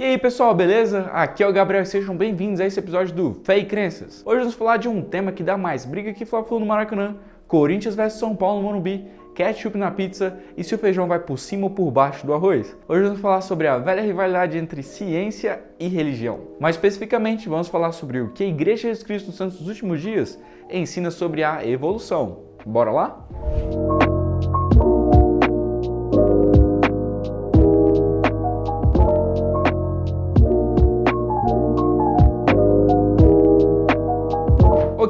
E aí pessoal, beleza? Aqui é o Gabriel e sejam bem-vindos a esse episódio do Fé e Crenças. Hoje vamos falar de um tema que dá mais briga que Fla-Flu no Maracanã, Corinthians vs São Paulo no Morumbi, ketchup na pizza e se o feijão vai por cima ou por baixo do arroz. Hoje vamos falar sobre a velha rivalidade entre ciência e religião. Mais especificamente, vamos falar sobre o que a Igreja de Jesus Cristo dos Santos dos Últimos Dias ensina sobre a evolução. Bora lá?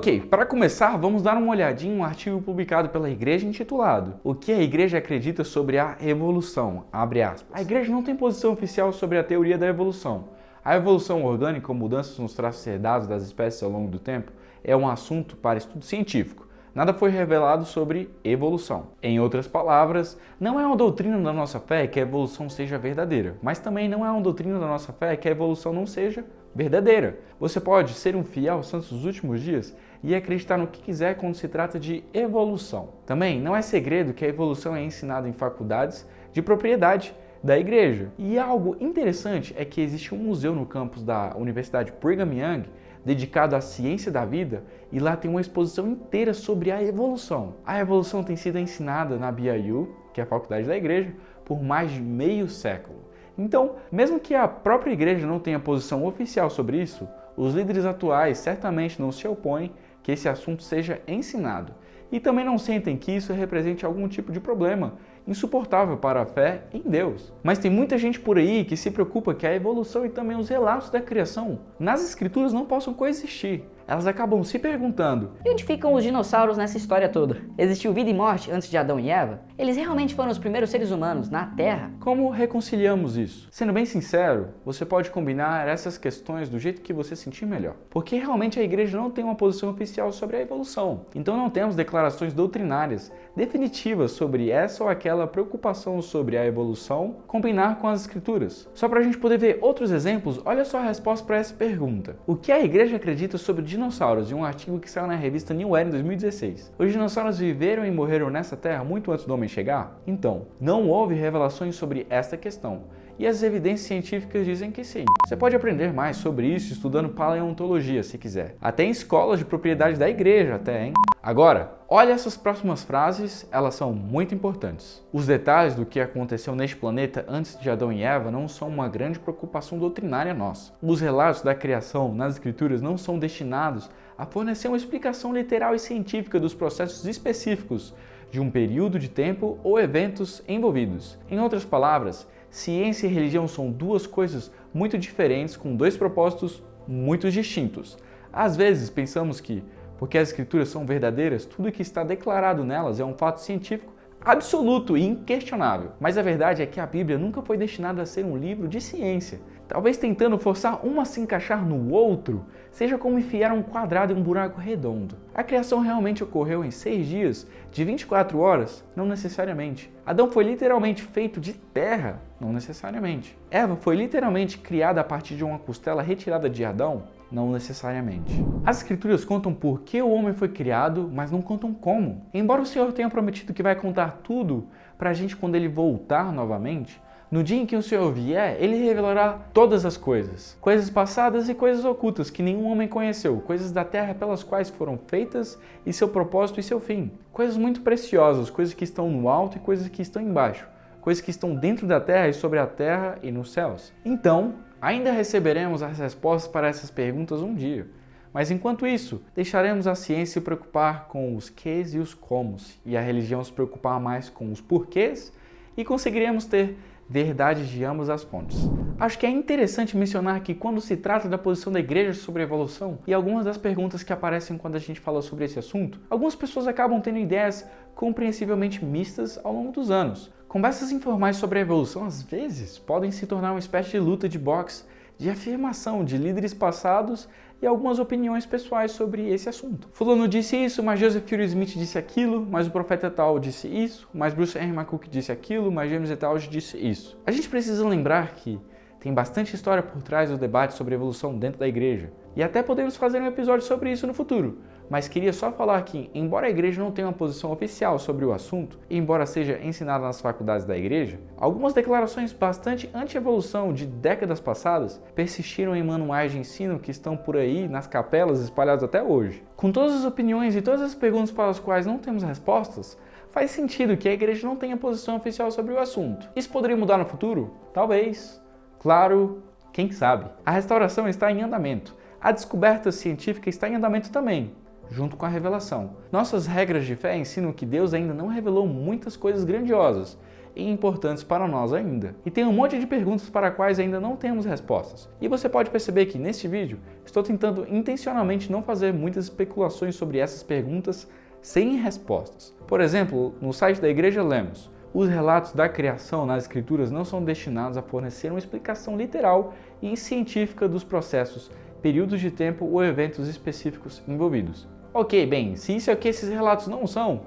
Ok, para começar, vamos dar uma olhadinha em um artigo publicado pela Igreja intitulado O que a Igreja acredita sobre a evolução? Abre aspas. A Igreja não tem posição oficial sobre a teoria da evolução. A evolução orgânica ou mudanças nos traços herdados das espécies ao longo do tempo é um assunto para estudo científico. Nada foi revelado sobre evolução. Em outras palavras, não é uma doutrina da nossa fé que a evolução seja verdadeira, mas também não é uma doutrina da nossa fé que a evolução não seja verdadeira. Você pode ser um fiel aos santos dos últimos dias e acreditar no que quiser quando se trata de evolução. Também não é segredo que a evolução é ensinada em faculdades de propriedade da igreja. E algo interessante é que existe um museu no campus da Universidade Brigham Young dedicado à ciência da vida e lá tem uma exposição inteira sobre a evolução. A evolução tem sido ensinada na BYU, que é a faculdade da igreja, por mais de meio século. Então, mesmo que a própria igreja não tenha posição oficial sobre isso, os líderes atuais certamente não se opõem que esse assunto seja ensinado. E também não sentem que isso represente algum tipo de problema insuportável para a fé em Deus. Mas tem muita gente por aí que se preocupa que a evolução e também os relatos da criação nas escrituras não possam coexistir. Elas acabam se perguntando: e onde ficam os dinossauros nessa história toda? Existiu vida e morte antes de Adão e Eva? Eles realmente foram os primeiros seres humanos na Terra? Como reconciliamos isso? Sendo bem sincero, você pode combinar essas questões do jeito que você sentir melhor. Porque realmente a igreja não tem uma posição oficial sobre a evolução. Então não temos declarações doutrinárias definitivas sobre essa ou aquela preocupação sobre a evolução combinar com as escrituras. Só para a gente poder ver outros exemplos, olha só a resposta para essa pergunta. O que a igreja acredita sobre dinossauros, em um artigo que saiu na revista New Era em 2016. Os dinossauros viveram e morreram nessa terra muito antes do homem chegar? Então, não houve revelações sobre esta questão. E as evidências científicas dizem que sim. Você pode aprender mais sobre isso estudando paleontologia, se quiser. Até em escolas de propriedade da igreja, até, hein? Agora, olha essas próximas frases, elas são muito importantes. Os detalhes do que aconteceu neste planeta antes de Adão e Eva não são uma grande preocupação doutrinária nossa. Os relatos da criação nas escrituras não são destinados a fornecer uma explicação literal e científica dos processos específicos de um período de tempo ou eventos envolvidos. Em outras palavras, ciência e religião são duas coisas muito diferentes com dois propósitos muito distintos. Às vezes pensamos que, porque as escrituras são verdadeiras, tudo que está declarado nelas é um fato científico absoluto e inquestionável. Mas a verdade é que a Bíblia nunca foi destinada a ser um livro de ciência. Talvez tentando forçar um a se encaixar no outro, seja como enfiar um quadrado em um buraco redondo. A criação realmente ocorreu em 6 dias, de 24 horas? Não necessariamente. Adão foi literalmente feito de terra? Não necessariamente. Eva foi literalmente criada a partir de uma costela retirada de Adão? Não necessariamente. As escrituras contam por que o homem foi criado, mas não contam como. Embora o Senhor tenha prometido que vai contar tudo para a gente quando ele voltar novamente, no dia em que o Senhor vier, ele revelará todas as coisas. Coisas passadas e coisas ocultas que nenhum homem conheceu. Coisas da terra pelas quais foram feitas e seu propósito e seu fim. Coisas muito preciosas, coisas que estão no alto e coisas que estão embaixo. Coisas que estão dentro da terra e sobre a terra e nos céus. Então, ainda receberemos as respostas para essas perguntas um dia. Mas enquanto isso, deixaremos a ciência se preocupar com os quês e os comos, e a religião se preocupar mais com os porquês, e conseguiremos ter verdades de ambas as fontes. Acho que é interessante mencionar que quando se trata da posição da igreja sobre a evolução e algumas das perguntas que aparecem quando a gente fala sobre esse assunto, algumas pessoas acabam tendo ideias compreensivelmente mistas ao longo dos anos. Conversas informais sobre a evolução às vezes podem se tornar uma espécie de luta de boxe, de afirmação de líderes passados e algumas opiniões pessoais sobre esse assunto. Fulano disse isso, mas Joseph Fielding Smith disse aquilo, mas o profeta tal disse isso, mas Bruce R. McCook disse aquilo, mas James Etal disse isso. A gente precisa lembrar que tem bastante história por trás do debate sobre evolução dentro da igreja. E até podemos fazer um episódio sobre isso no futuro. mas queria só falar que, embora a igreja não tenha uma posição oficial sobre o assunto, e embora seja ensinada nas faculdades da igreja, algumas declarações bastante anti-evolução de décadas passadas persistiram em manuais de ensino que estão por aí nas capelas espalhadas até hoje. Com todas as opiniões e todas as perguntas para as quais não temos respostas, faz sentido que a igreja não tenha posição oficial sobre o assunto. Isso poderia mudar no futuro? Talvez. Claro, quem sabe? A restauração está em andamento. A descoberta científica está em andamento também, junto com a revelação. Nossas regras de fé ensinam que Deus ainda não revelou muitas coisas grandiosas e importantes para nós ainda. E tem um monte de perguntas para as quais ainda não temos respostas. E você pode perceber que neste vídeo estou tentando intencionalmente não fazer muitas especulações sobre essas perguntas sem respostas. Por exemplo, no site da igreja lemos: os relatos da criação nas escrituras não são destinados a fornecer uma explicação literal e científica dos processos, períodos de tempo ou eventos específicos envolvidos. Ok, bem, se isso é o que esses relatos não são,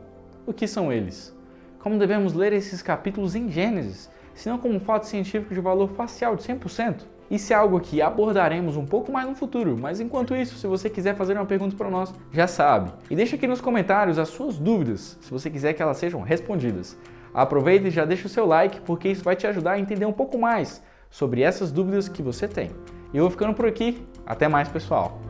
o que são eles? Como devemos ler esses capítulos em Gênesis, se não como um fato científico de valor facial de 100%? Isso é algo que abordaremos um pouco mais no futuro, mas enquanto isso, se você quiser fazer uma pergunta para nós, já sabe. E deixa aqui nos comentários as suas dúvidas, se você quiser que elas sejam respondidas. Aproveita e já deixa o seu like, porque isso vai te ajudar a entender um pouco mais sobre essas dúvidas que você tem. Eu vou ficando por aqui, até mais pessoal!